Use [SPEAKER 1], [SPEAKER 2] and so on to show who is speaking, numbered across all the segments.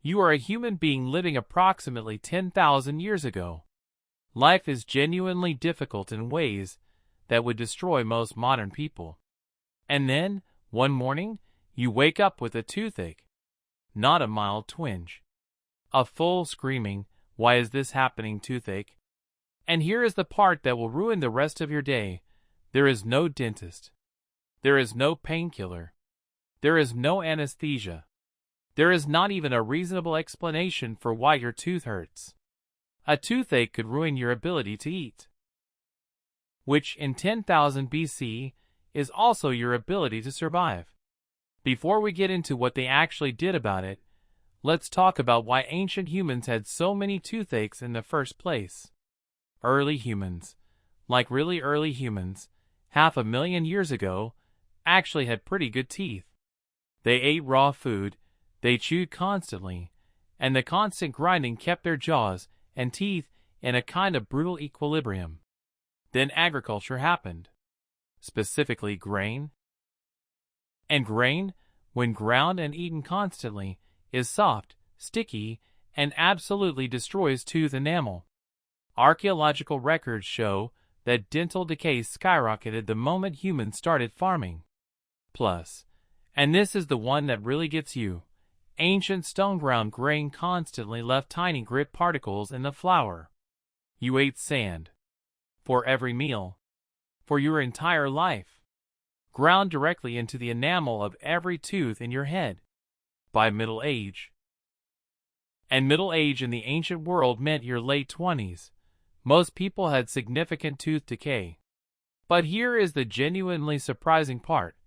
[SPEAKER 1] You are a human being living approximately 10,000 years ago. Life is genuinely difficult in ways that would destroy most modern people. And then, one morning, you wake up with a toothache. Not a mild twinge. A full screaming, "Why is this happening?" toothache. And here is the part that will ruin the rest of your day. There is no dentist. There is no painkiller. There is no anesthesia. There is not even a reasonable explanation for why your tooth hurts. A toothache could ruin your ability to eat, which in 10,000 BC is also your ability to survive. Before we get into what they actually did about it, let's talk about why ancient humans had so many toothaches in the first place. Early humans, like really early humans, 500,000 years ago, actually had pretty good teeth. They ate raw food, they chewed constantly, and the constant grinding kept their jaws and teeth in a kind of brutal equilibrium. Then agriculture happened. Specifically grain. And grain, when ground and eaten constantly, is soft, sticky, and absolutely destroys tooth enamel. Archaeological records show that dental decay skyrocketed the moment humans started farming. Plus, and this is the one that really gets you, ancient stone-ground grain constantly left tiny grit particles in the flour. You ate sand. For every meal. For your entire life. Ground directly into the enamel of every tooth in your head. By middle age. And middle age in the ancient world meant your late 20s. Most people had significant tooth decay. But here is the genuinely surprising part.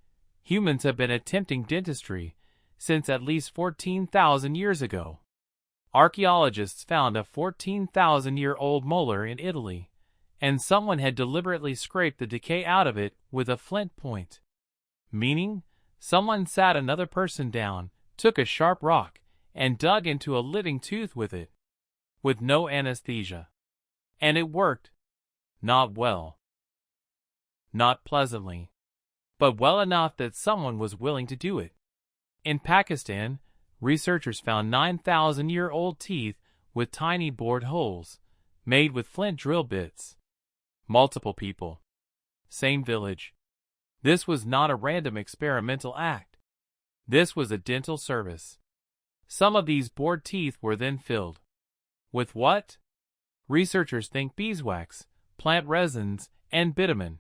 [SPEAKER 1] Humans have been attempting dentistry since at least 14,000 years ago. Archaeologists found a 14,000-year-old molar in Italy, and someone had deliberately scraped the decay out of it with a flint point. Meaning, someone sat another person down, took a sharp rock, and dug into a living tooth with it. With no anesthesia. And it worked. Not well. Not pleasantly. But well enough that someone was willing to do it. In Pakistan, researchers found 9,000-year-old teeth with tiny bored holes, made with flint drill bits. Multiple people. Same village. This was not a random experimental act. This was a dental service. Some of these bored teeth were then filled. With what? Researchers think beeswax, plant resins, and bitumen.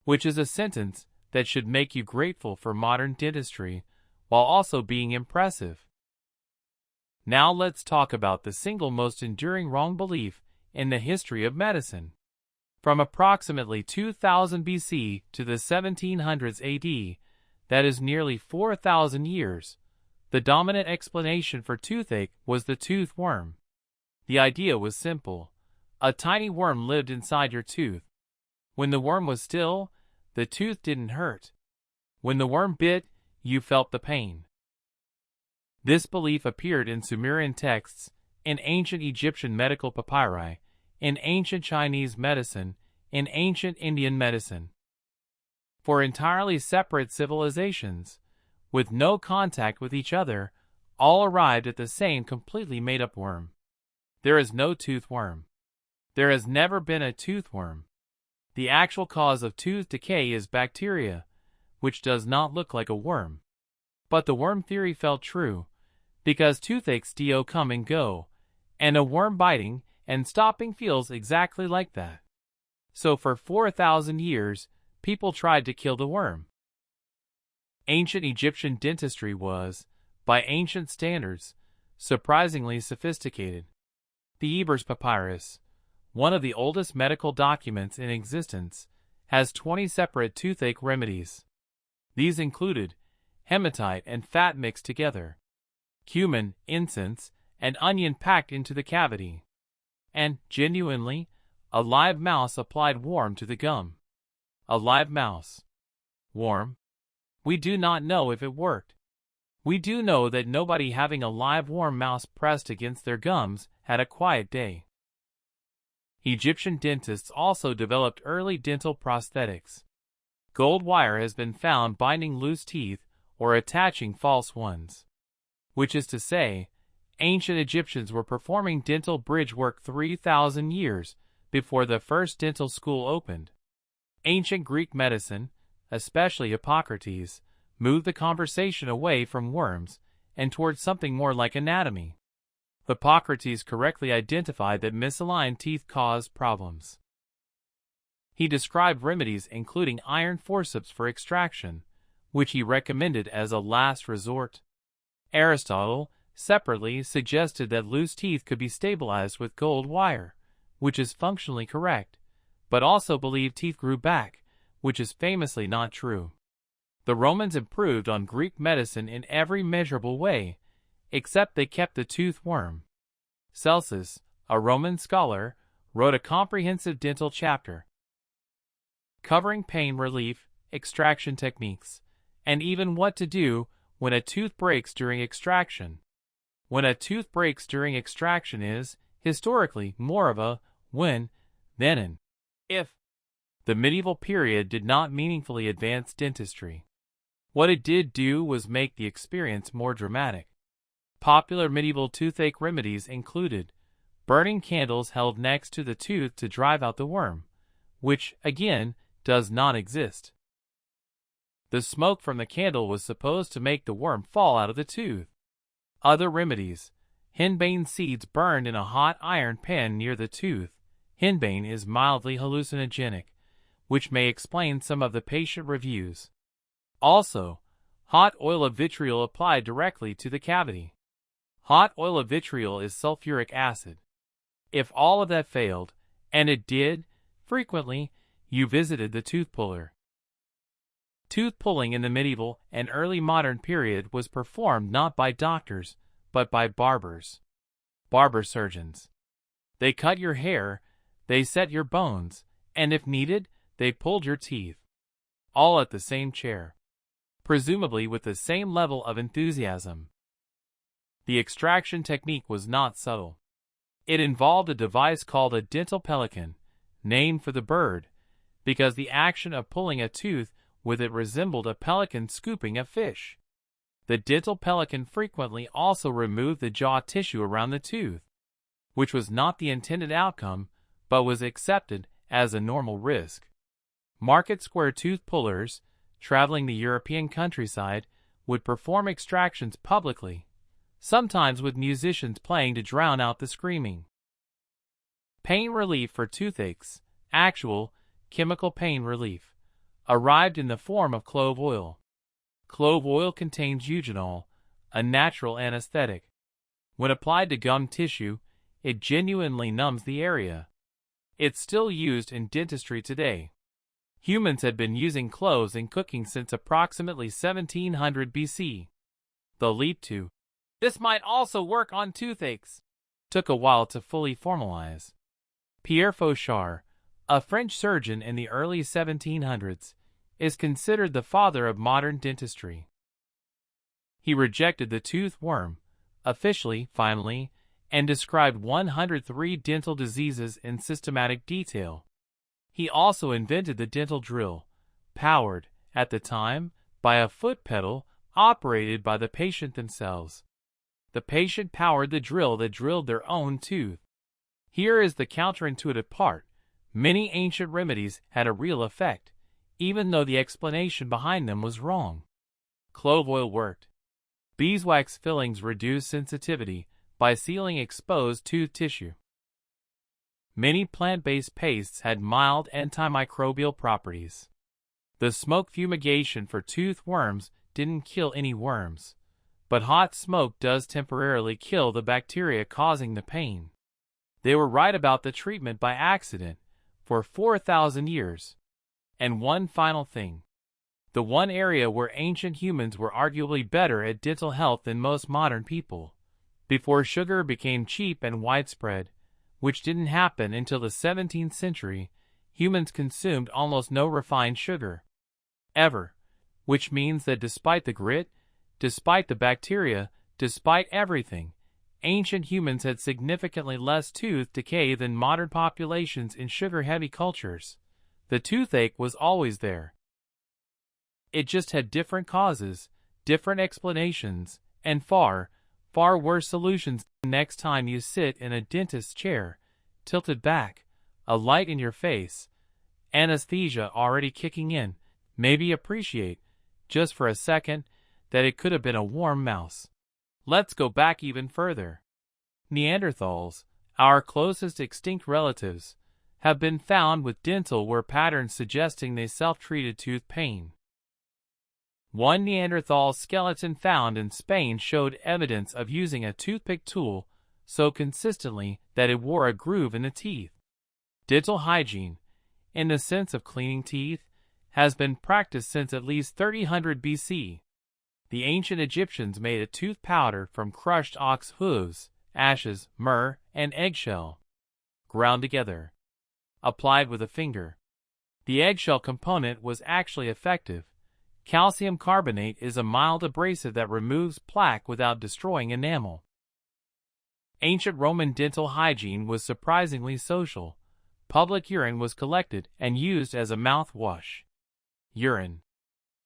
[SPEAKER 1] Which is a sentence that should make you grateful for modern dentistry, while also being impressive. Now let's talk about the single most enduring wrong belief in the history of medicine. From approximately 2000 BC to the 1700s AD, that is nearly 4,000 years, the dominant explanation for toothache was the tooth worm. The idea was simple. A tiny worm lived inside your tooth. When the worm was still, the tooth didn't hurt. When the worm bit, you felt the pain. This belief appeared in Sumerian texts, in ancient Egyptian medical papyri, in ancient Chinese medicine, in ancient Indian medicine. For entirely separate civilizations, with no contact with each other, all arrived at the same completely made-up worm. There is no tooth worm. There has never been a tooth worm. The actual cause of tooth decay is bacteria, which does not look like a worm. But the worm theory felt true, because toothaches do come and go, and a worm biting and stopping feels exactly like that. So for 4,000 years, people tried to kill the worm. Ancient Egyptian dentistry was, by ancient standards, surprisingly sophisticated. The Ebers Papyrus, one of the oldest medical documents in existence, has 20 separate toothache remedies. These included hematite and fat mixed together, cumin, incense, and onion packed into the cavity, and, genuinely, a live mouse applied warm to the gum. A live mouse. Warm? We do not know if it worked. We do know that nobody having a live warm mouse pressed against their gums had a quiet day. Egyptian dentists also developed early dental prosthetics. Gold wire has been found binding loose teeth or attaching false ones. Which is to say, Ancient Egyptians were performing dental bridge work 3,000 years before the first dental school opened. Ancient Greek medicine, especially Hippocrates, moved the conversation away from worms and towards something more like anatomy. Hippocrates correctly identified that misaligned teeth caused problems. He described remedies including iron forceps for extraction, which he recommended as a last resort. Aristotle, separately, suggested that loose teeth could be stabilized with gold wire, which is functionally correct, but also believed teeth grew back, which is famously not true. The Romans improved on Greek medicine in every measurable way, except they kept the tooth worm. Celsus, a Roman scholar, wrote a comprehensive dental chapter covering pain relief, extraction techniques, and even what to do when a tooth breaks during extraction. When a tooth breaks during extraction is, historically, more of a when than an if. The medieval period did not meaningfully advance dentistry. What it did do was make the experience more dramatic. Popular medieval toothache remedies included burning candles held next to the tooth to drive out the worm, which, again, does not exist. The smoke from the candle was supposed to make the worm fall out of the tooth. Other remedies: henbane seeds burned in a hot iron pan near the tooth. Henbane is mildly hallucinogenic, which may explain some of the patient reviews. Also, hot oil of vitriol applied directly to the cavity. Hot oil of vitriol is sulfuric acid. If all of that failed, and it did, frequently, you visited the tooth puller. Tooth pulling in the medieval and early modern period was performed not by doctors, but by barbers. Barber-surgeons. They cut your hair, they set your bones, and if needed, they pulled your teeth. All at the same chair. Presumably with the same level of enthusiasm. The extraction technique was not subtle. It involved a device called a dental pelican, named for the bird, because the action of pulling a tooth with it resembled a pelican scooping a fish. The dental pelican frequently also removed the jaw tissue around the tooth, which was not the intended outcome, but was accepted as a normal risk. Market square tooth pullers, traveling the European countryside, would perform extractions publicly, sometimes with musicians playing to drown out the screaming. Pain relief for toothaches, actual, chemical pain relief, arrived in the form of clove oil. Clove oil contains eugenol, a natural anesthetic. When applied to gum tissue, it genuinely numbs the area. It's still used in dentistry today. Humans had been using cloves in cooking since approximately 1700 BC. The leap to, "This might also work on toothaches," took a while to fully formalize. Pierre Fauchard, a French surgeon in the early 1700s, is considered the father of modern dentistry. He rejected the tooth worm, officially, finally, and described 103 dental diseases in systematic detail. He also invented the dental drill, powered, at the time, by a foot pedal operated by the patient themselves. The patient powered the drill that drilled their own tooth. Here is the counterintuitive part. Many ancient remedies had a real effect, even though the explanation behind them was wrong. Clove oil worked. Beeswax fillings reduced sensitivity by sealing exposed tooth tissue. Many plant-based pastes had mild antimicrobial properties. The smoke fumigation for tooth worms didn't kill any worms, but hot smoke does temporarily kill the bacteria causing the pain. They were right about the treatment by accident for 4,000 years. And one final thing. The one area where ancient humans were arguably better at dental health than most modern people. Before sugar became cheap and widespread, which didn't happen until the 17th century, humans consumed almost no refined sugar. Ever. Which means that despite the grit, despite the bacteria, despite everything, ancient humans had significantly less tooth decay than modern populations in sugar-heavy cultures. The toothache was always there. It just had different causes, different explanations, and far, far worse solutions. Next time you sit in a dentist's chair, tilted back, a light in your face, anesthesia already kicking in, maybe appreciate, just for a second, that it could have been a warm mouse. Let's go back even further. Neanderthals, our closest extinct relatives, have been found with dental wear patterns suggesting they self-treated tooth pain. One Neanderthal skeleton found in Spain showed evidence of using a toothpick tool so consistently that it wore a groove in the teeth. Dental hygiene, in the sense of cleaning teeth, has been practiced since at least 3000 BC. The ancient Egyptians made a tooth powder from crushed ox hooves, ashes, myrrh, and eggshell, ground together, applied with a finger. The eggshell component was actually effective. Calcium carbonate is a mild abrasive that removes plaque without destroying enamel. Ancient Roman dental hygiene was surprisingly social. Public urine was collected and used as a mouthwash. Urine.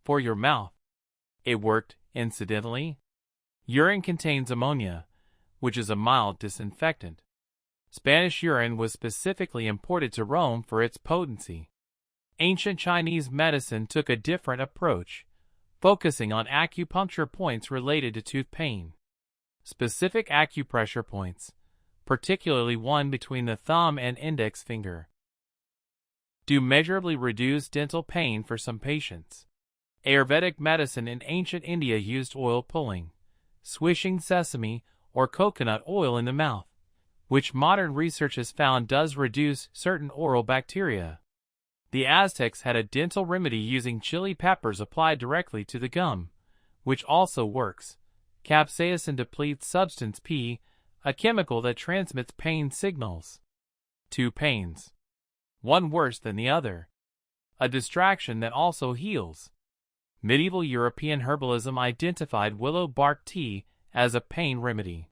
[SPEAKER 1] For your mouth. It worked, incidentally. Urine contains ammonia, which is a mild disinfectant. Spanish urine was specifically imported to Rome for its potency. Ancient Chinese medicine took a different approach, focusing on acupuncture points related to tooth pain. Specific acupressure points, particularly one between the thumb and index finger, do measurably reduce dental pain for some patients. Ayurvedic medicine in ancient India used oil pulling, swishing sesame or coconut oil in the mouth, which modern research has found does reduce certain oral bacteria. The Aztecs had a dental remedy using chili peppers applied directly to the gum, which also works. Capsaicin depletes substance P, a chemical that transmits pain signals. Two pains, one worse than the other. A distraction that also heals. Medieval European herbalism identified willow bark tea as a pain remedy.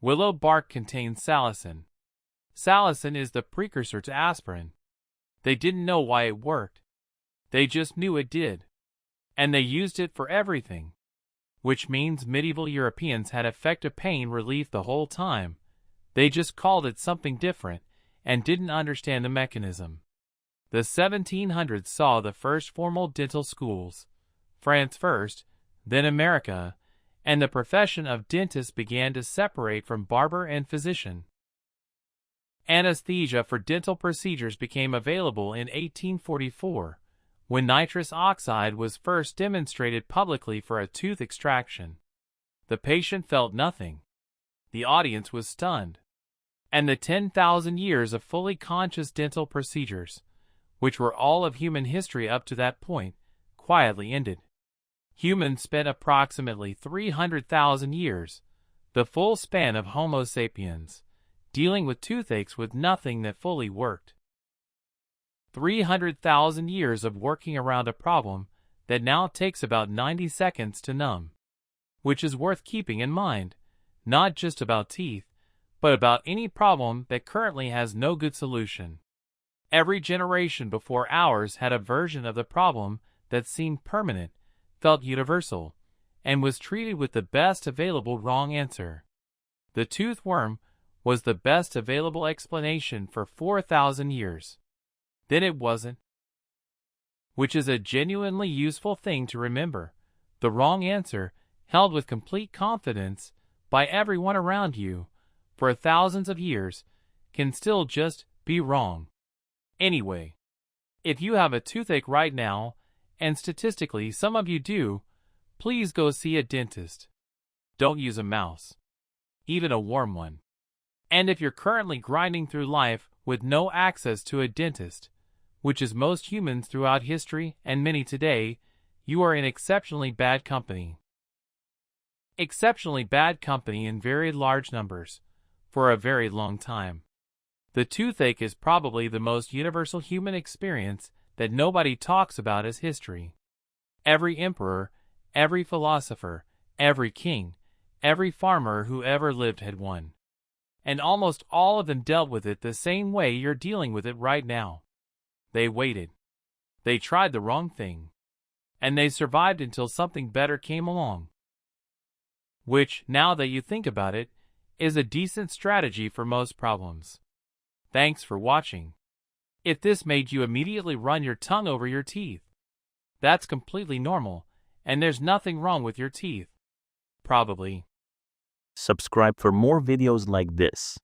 [SPEAKER 1] Willow bark contains salicin. Salicin is the precursor to aspirin. They didn't know why it worked. They just knew it did. And they used it for everything. Which means medieval Europeans had effective pain relief the whole time. They just called it something different and didn't understand the mechanism. The 1700s saw the first formal dental schools, France first, then America, and the profession of dentist began to separate from barber and physician. Anesthesia for dental procedures became available in 1844, when nitrous oxide was first demonstrated publicly for a tooth extraction. The patient felt nothing. The audience was stunned. And the 10,000 years of fully conscious dental procedures, which were all of human history up to that point, quietly ended. Humans spent approximately 300,000 years, the full span of Homo sapiens, dealing with toothaches with nothing that fully worked. 300,000 years of working around a problem that now takes about 90 seconds to numb. Which is worth keeping in mind, not just about teeth, but about any problem that currently has no good solution. Every generation before ours had a version of the problem that seemed permanent, felt universal, and was treated with the best available wrong answer. The tooth worm was the best available explanation for 4,000 years. Then it wasn't. Which is a genuinely useful thing to remember. The wrong answer, held with complete confidence by everyone around you for thousands of years, can still just be wrong. Anyway, if you have a toothache right now, and statistically some of you do, please go see a dentist. Don't use a mouse, even a warm one. And if you're currently grinding through life with no access to a dentist, which is most humans throughout history and many today, you are in exceptionally bad company. Exceptionally bad company in very large numbers, for a very long time. The toothache is probably the most universal human experience that nobody talks about as history. Every emperor, every philosopher, every king, every farmer who ever lived had one. And almost all of them dealt with it the same way you're dealing with it right now. They waited. They tried the wrong thing. And they survived until something better came along. which, now that you think about it, is a decent strategy for most problems. Thanks for watching. If this made you immediately run your tongue over your teeth, that's completely normal, and there's nothing wrong with your teeth. Probably.
[SPEAKER 2] Subscribe for more videos like this.